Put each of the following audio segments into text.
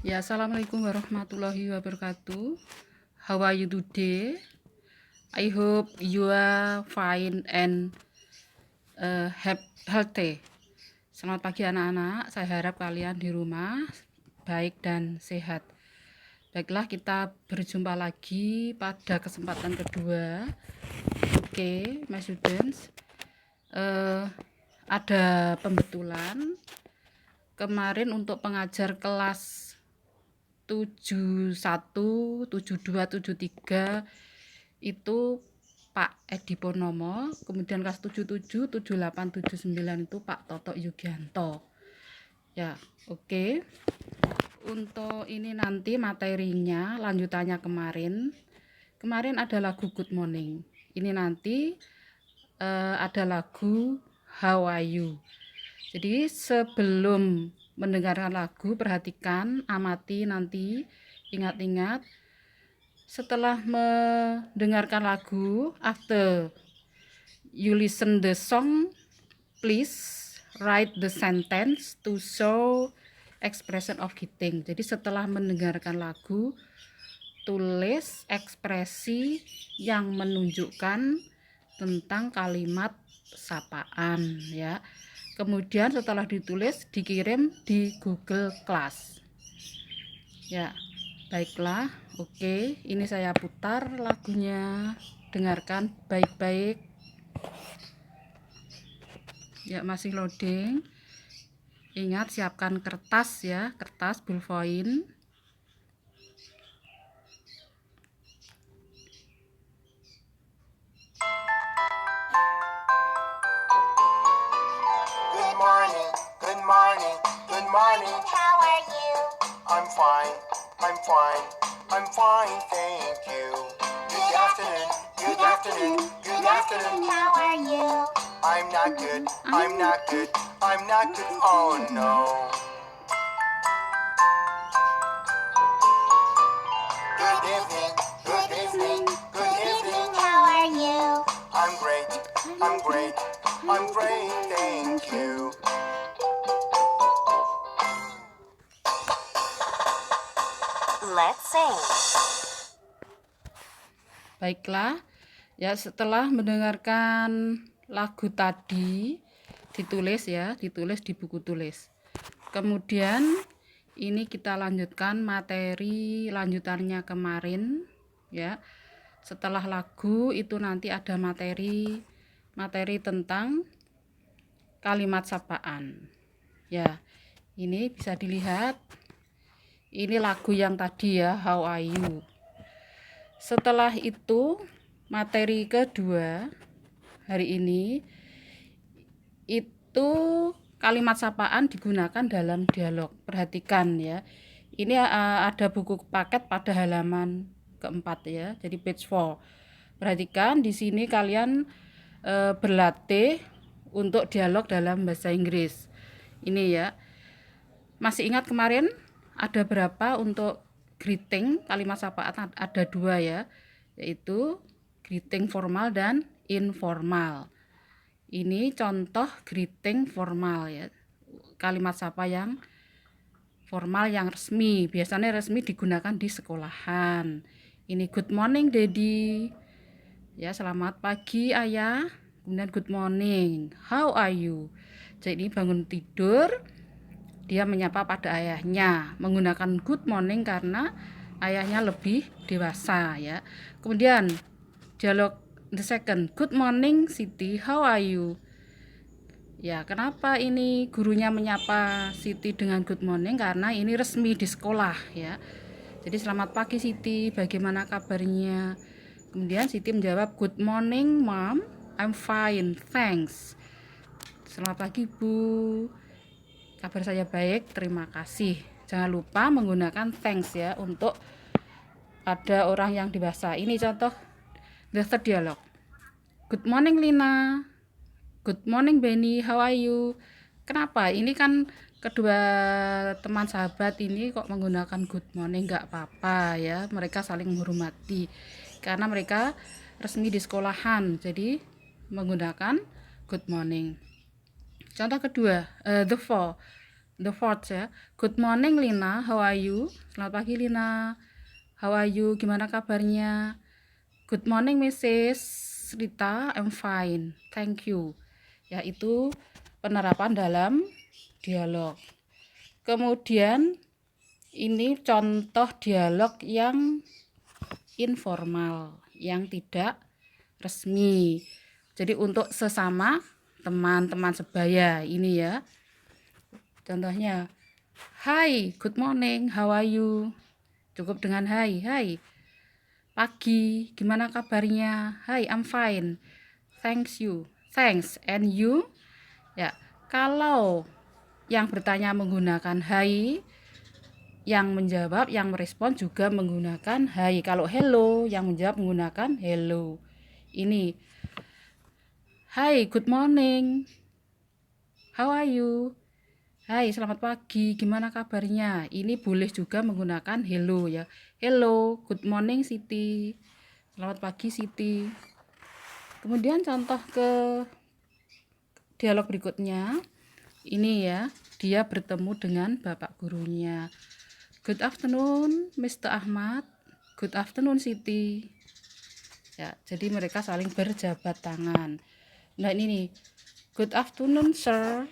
Ya, assalamualaikum warahmatullahi wabarakatuh. How are you today? I hope you are fine and healthy. Selamat pagi anak-anak. Saya harap kalian di rumah baik dan sehat. Baiklah, kita berjumpa lagi pada kesempatan kedua. Oke, my students. Ada pembetulan kemarin untuk pengajar kelas 71, 72, 73 itu Pak Edi Purnomo, kemudian kelas 77, 78, 79 itu Pak Toto Yugianto. Ya, oke. Untuk ini nanti materinya lanjutannya kemarin. Kemarin ada lagu Good Morning. Ini nanti ada lagu How Are You. Jadi sebelum mendengarkan lagu, perhatikan, amati nanti, ingat-ingat. Setelah mendengarkan lagu, after you listen the song, please write the sentence to show expression of greeting. Jadi setelah mendengarkan lagu, tulis ekspresi yang menunjukkan tentang kalimat sapaan ya. Kemudian setelah ditulis dikirim di Google Class. Ya, baiklah. Oke, ini saya putar lagunya. Dengarkan baik-baik. Ya, masih loading. Ingat siapkan kertas ya, kertas ballpoint. Good morning, good morning, good morning. How are you? I'm fine, I'm fine, I'm fine, thank you. Good afternoon, good afternoon, good afternoon. How are you? I'm not good, I'm not good, I'm not good, oh no. Good evening, good evening, good evening. How are you? I'm great, I'm great, I'm great, thank you. Let's sing. Baiklah. Ya, setelah mendengarkan lagu tadi ditulis ya, ditulis di buku tulis. Kemudian ini kita lanjutkan materi lanjutannya kemarin ya. Setelah lagu itu nanti ada materi tentang kalimat sapaan. Ya, ini bisa dilihat. Ini lagu yang tadi ya, How Are You. Setelah itu materi kedua hari ini itu kalimat sapaan digunakan dalam dialog. Perhatikan ya. Ini ada buku paket pada halaman keempat ya. Jadi page 4. Perhatikan di sini kalian berlatih untuk dialog dalam bahasa Inggris. Ini ya. Masih ingat kemarin ada berapa untuk greeting kalimat sapaan? Ada 2 ya. Yaitu greeting formal dan informal. Ini contoh greeting formal ya. Kalimat sapa yang formal yang resmi. Biasanya resmi digunakan di sekolahan. Ini good morning Daddy. Ya, selamat pagi Ayah. Kemudian good morning. How are you? Jadi bangun tidur dia menyapa pada ayahnya menggunakan good morning karena ayahnya lebih dewasa ya. Kemudian dialog the second, good morning Siti, how are you? Ya, kenapa ini gurunya menyapa Siti dengan good morning? Karena ini resmi di sekolah ya. Jadi selamat pagi Siti, bagaimana kabarnya? Kemudian Siti menjawab good morning Mom, I'm fine, thanks. Selamat pagi Bu, kabar saya baik, terima kasih. Jangan lupa menggunakan thanks ya untuk ada orang yang dewasa. Ini contoh the third dialog. Good morning Lina. Good morning Benny, how are you? Kenapa? Ini kan kedua teman sahabat ini kok menggunakan good morning, nggak apa-apa ya. Mereka saling menghormati karena mereka resmi di sekolahan. Jadi menggunakan good morning. Contoh kedua, the four. the fourth ya. Good morning Lina, how are you? Selamat pagi Lina, how are you? Gimana kabarnya? Good morning Mrs. Rita, I'm fine, thank you. Ya, itu penerapan dalam dialog. Kemudian ini contoh dialog yang informal, yang tidak resmi. Jadi untuk sesama teman-teman sebaya ini ya. Contohnya, hi, good morning, how are you? Cukup dengan hi, hi. Pagi, gimana kabarnya? Hi, I'm fine. Thanks you. Thanks, and you? Ya, kalau yang bertanya menggunakan hi, yang menjawab, yang merespon juga menggunakan hi. Kalau hello, yang menjawab menggunakan hello. Ini, hi, good morning. How are you? Hai, selamat pagi. Gimana kabarnya? Ini boleh juga menggunakan hello ya. Hello, good morning Siti. Selamat pagi Siti. Kemudian contoh ke dialog berikutnya. Ini ya, dia bertemu dengan bapak gurunya. Good afternoon, Mr. Ahmad. Good afternoon, Siti. Ya, jadi mereka saling berjabat tangan. Nah, ini nih. Good afternoon, sir.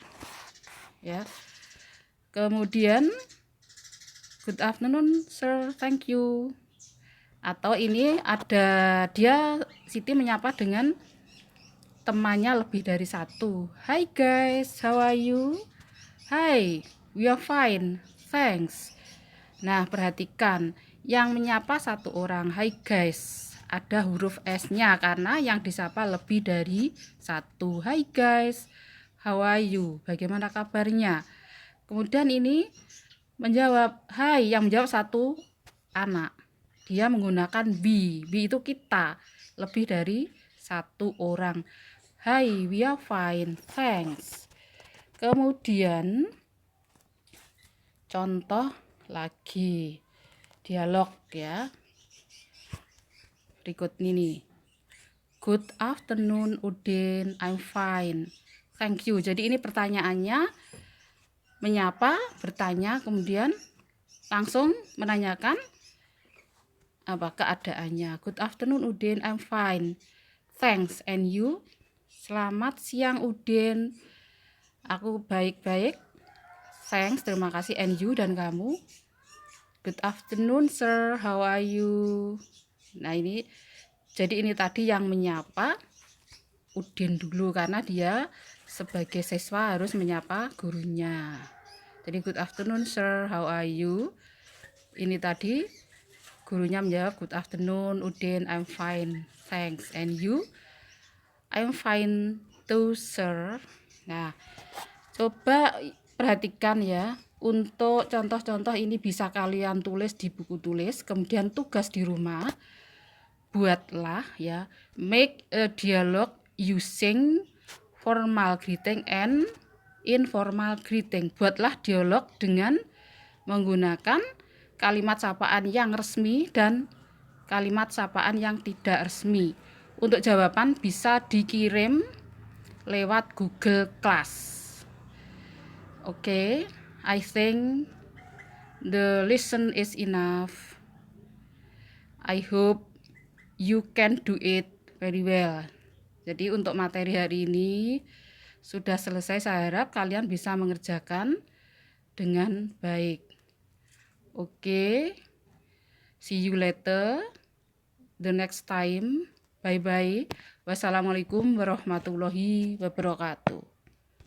Ya. Kemudian good afternoon, sir. Thank you. Atau ini ada Siti menyapa dengan temannya lebih dari satu. Hi guys, how are you? Hi, we are fine. Thanks. Nah, perhatikan yang menyapa satu orang. Hi guys, ada huruf S-nya karena yang disapa lebih dari satu. Hi guys, how are you? Bagaimana kabarnya? Kemudian ini menjawab, hai, yang menjawab satu anak. Dia menggunakan we itu kita, lebih dari satu orang. Hai, we are fine, thanks. Kemudian contoh lagi dialog ya. Berikut ini. Good afternoon Udin, I'm fine, thank you. Jadi ini pertanyaannya menyapa, bertanya, kemudian langsung menanyakan apa keadaannya. Good afternoon Udin, I'm fine, thanks, and you? Selamat siang Udin, aku baik-baik, thanks, terima kasih, and you, dan kamu? Good afternoon sir, how are you? Nah ini, jadi ini tadi yang menyapa Udin dulu karena dia sebagai siswa harus menyapa gurunya. Jadi good afternoon sir, how are you? Ini tadi gurunya menjawab good afternoon Udin, I'm fine, thanks, and you? I'm fine too sir. Nah, coba perhatikan ya. Untuk contoh-contoh ini bisa kalian tulis di buku tulis. Kemudian tugas di rumah, buatlah ya, make a dialogue using formal greeting and informal greeting. Buatlah dialog dengan menggunakan kalimat sapaan yang resmi dan kalimat sapaan yang tidak resmi. Untuk jawaban bisa dikirim lewat Google Class. Oke, I think the lesson is enough. I hope you can do it very well. Jadi untuk materi hari ini sudah selesai. Saya harap kalian bisa mengerjakan dengan baik. Oke, see you later the next time. Bye bye. Wassalamualaikum warahmatullahi wabarakatuh.